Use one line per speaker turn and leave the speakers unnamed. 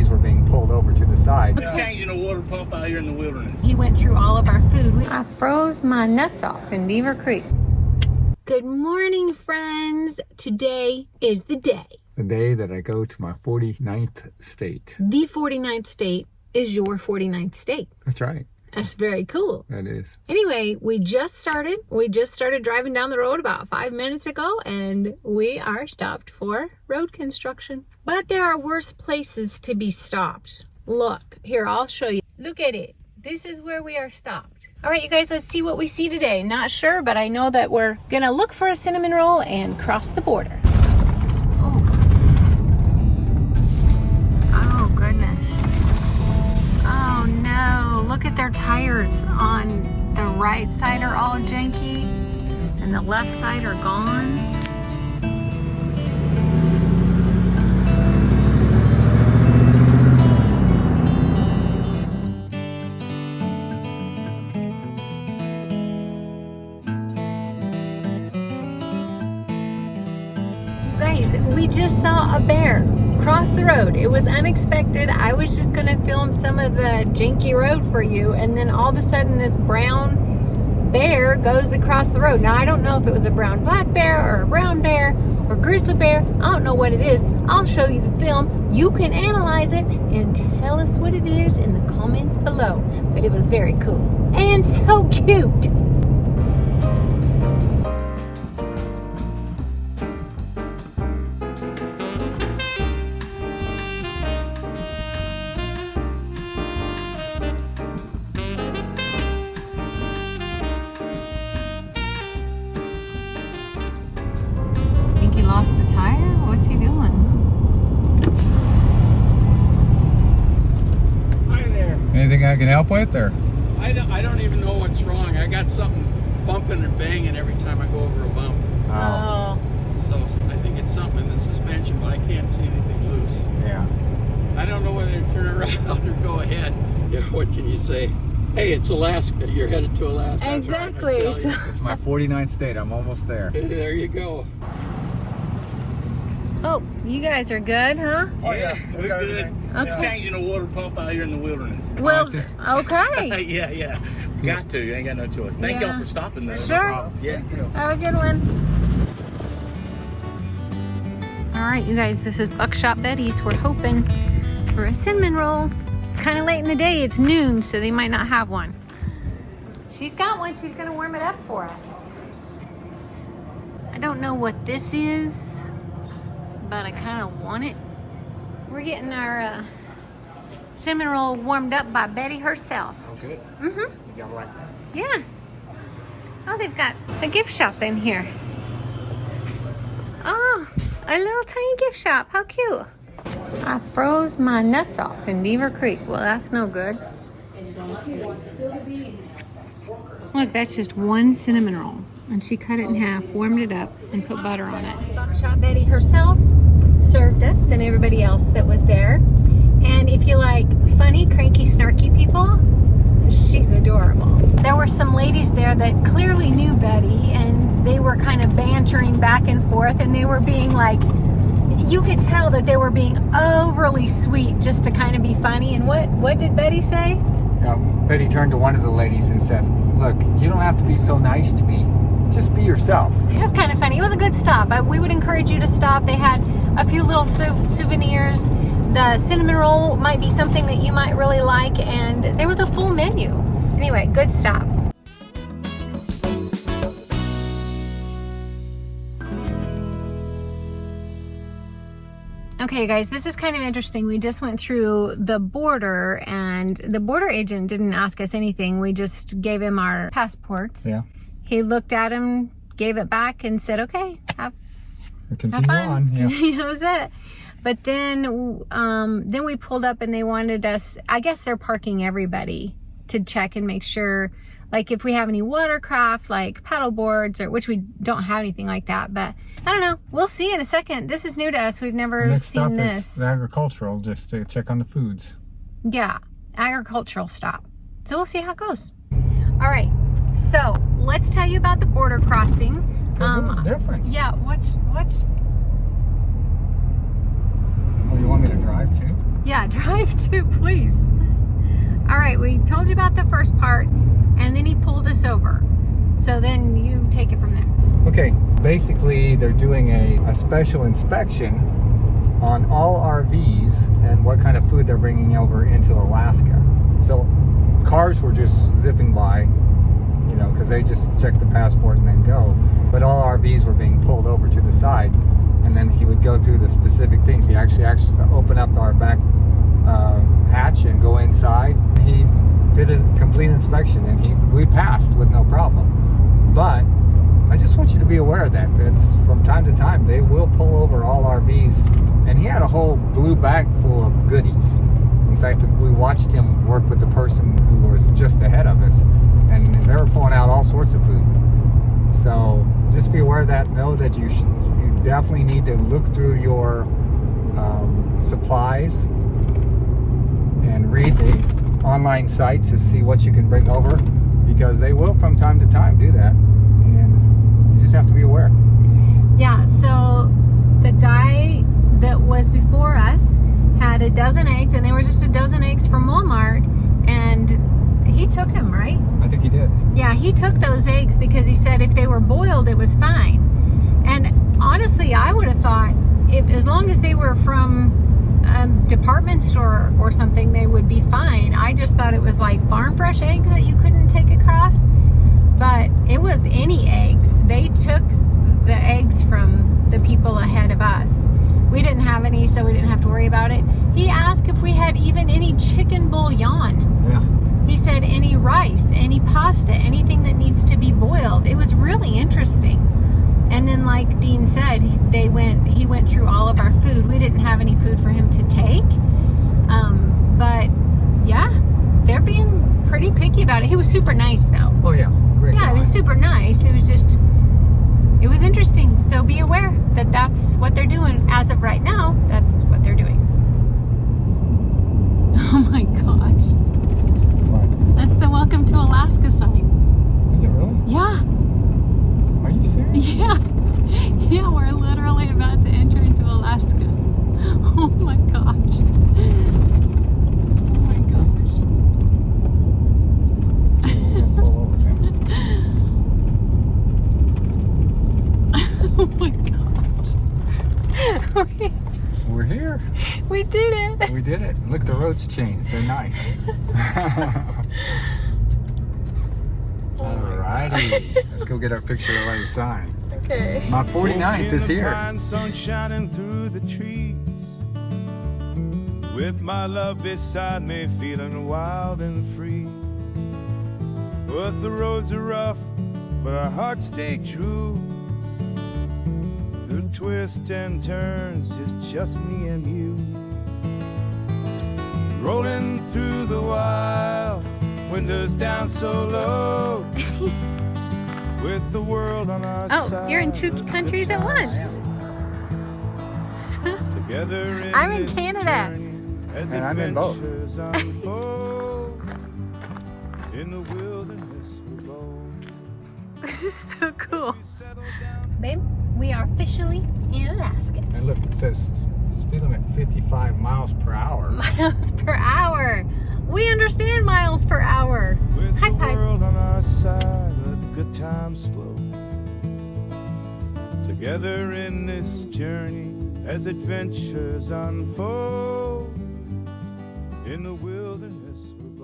RVs were being pulled over to the side.
It's changing a water pump out here in the wilderness.
He went through all of our food. I froze my nuts off in Beaver Creek. Good morning, friends. Today is the day.
The day that I go to my 49th state.
The 49th state is your 49th state.
That's right.
That's very cool.
That is.
Anyway, we just started driving down the road about 5 minutes ago, and we are stopped for road construction. But there are worse places to be stopped. Look, here, I'll show you. Look at it. This is where we are stopped. All right, you guys, let's see what we see today. Not sure, but I know that we're gonna look for a cinnamon roll and cross the border. Oh goodness. Oh no, look at their tires on the right side are all janky and the left side are gone. Guys, we just saw a bear cross the road. It was unexpected. I was just gonna film some of the janky road for you, and then all of a sudden this brown bear goes across the road. Now I don't know if it was a brown black bear or a brown bear or grizzly bear. I don't know what it is. I'll show you the film. You can analyze it and tell us what it is in the comments below. But it was very cool and so cute. Lost a tire? What's he doing?
Hi there.
Anything I can help with, or?
I don't even know what's wrong. I got something bumping and banging every time I go over a bump.
Oh.
So I think it's something in the suspension, but I can't see anything loose.
Yeah.
I don't know whether to turn around or go ahead. Yeah, what can you say? Hey, it's Alaska. You're headed to Alaska.
Exactly.
That's right,
It's my 49th state. I'm almost there.
there you go.
Oh, you guys are good, huh?
Oh yeah, we're good.
Okay.
It's changing a water pump out here in the wilderness.
Well,
Classic.
okay.
yeah. Got to. You ain't got no choice. Thank y'all for stopping though.
Sure.
No problem. Yeah.
Have a good one. All right, you guys, this is Buckshot Betty's. We're hoping for a cinnamon roll. It's kind of late in the day. It's noon, so they might not have one. She's got one. She's going to warm it up for us. I don't know what this is, but I kind of want it. We're getting our cinnamon roll warmed up by Betty herself.
Oh, good.
Mm-hmm.
You got like that?
Yeah. Oh, they've got a gift shop in here. Oh, a little tiny gift shop. How cute. I froze my nuts off in Beaver Creek. Well, that's no good. Look, that's just one cinnamon roll. And she cut it in half, warmed it up, and put butter on it. Buckshot Betty herself served us and everybody else that was there. And if you like funny, cranky, snarky people, she's adorable. There were some ladies there that clearly knew Betty, and they were kind of bantering back and forth, and they were being like, you could tell that they were being overly sweet just to kind of be funny. And what did Betty say?
Betty turned to one of the ladies and said, "Look, you don't have to be so nice to me. Just be yourself."
It was kind of funny. It was a good stop. We would encourage you to stop. They had a few little souvenirs. The cinnamon roll might be something that you might really like, and there was a full menu. Anyway, good stop. Okay, guys, this is kind of interesting. We just went through the border, and the border agent didn't ask us anything. We just gave him our passports.
Yeah.
He looked at him, gave it back, and said, okay, have
Continue
fun.
on. Yeah.
That was it. But then we pulled up, and they wanted us, I guess they're parking everybody to check and make sure, like if we have any watercraft, like paddle boards, or which we don't have anything like that, but I don't know. We'll see in a second. This is new to us. We've never seen this.
Is agricultural, just to check on the foods.
Yeah, agricultural stop. So we'll see how it goes. All right, so let's tell you about the border crossing.
Because it was different.
Yeah, watch.
Oh, you want me to drive too?
Yeah, drive to, please. All right, we told you about the first part, and then he pulled us over. So then you take it from there.
Okay, basically they're doing a special inspection on all RVs and what kind of food they're bringing over into Alaska. So cars were just zipping by, you know, because they just check the passport and then go. But all RVs were being pulled over to the side, and then he would go through the specific things. He actually asked to open up our back hatch and go inside. He did a complete inspection, and we passed with no problem. But I just want you to be aware of that. That's from time to time they will pull over all RVs, and he had a whole blue bag full of goodies. In fact, we watched him work with the person who was just ahead of us, and they were pulling out all sorts of food. So just be aware of that. Know that you definitely need to look through your supplies and read the online site to see what you can bring over, because they will from time to time do that, and you just have to be aware.
Yeah, so the guy that was before us had a dozen eggs, and they were just a dozen eggs from Walmart, and he took them, right?
I think he did.
Yeah, he took those eggs because he said if they were boiled, it was fine. And honestly, I would have thought as long as they were from a department store or something, they would be fine. I just thought it was like farm fresh eggs that you couldn't take across, but it was any eggs. They took the eggs from the people ahead of us. We didn't have any, so we didn't have to worry about it. He asked if we had even any chicken bouillon.
Yeah.
He said any rice, any pasta, anything that needs to be boiled. It was really interesting. And then, like Dean said, he went through all of our food. We didn't have any food for him to take. But yeah, they're being pretty picky about it. He was super nice though.
Oh yeah, great.
Yeah,
guy.
it was super nice. It was interesting. So be aware that that's what they're doing. As of right now, that's what they're doing. Oh my gosh.
What?
That's the Welcome to Alaska sign.
Is it really?
Yeah.
Are you serious?
Yeah. Yeah, we're literally about to enter into Alaska. Oh my gosh. Oh my gosh.
We're gonna pull over then.
Oh my gosh.
We're here.
We did it.
We did it. Look, the roads changed. They're nice. Alrighty. Let's go get our picture of the sign.
Okay.
My 49th is here.
Sun shining through the trees, with my love beside me, feeling wild and free. But the roads are rough, but our hearts stay true. Through twists and turns, it's just me and you. Rolling through the wild, windows down so low. With the world on our side.
Oh, you're in two countries at once.
Together in
I'm in
this
Canada.
journey, as
And I'm in both.
adventures unfold. In the wilderness we'll go.
This is so cool. Babe, we are officially in Alaska.
And look, it says speed limit 55 miles per hour.
Miles per hour. We understand miles per hour.
With
High
the
five.
world on our side, let the good times flow. Together in this journey, as adventures unfold. In the wilderness we'll go.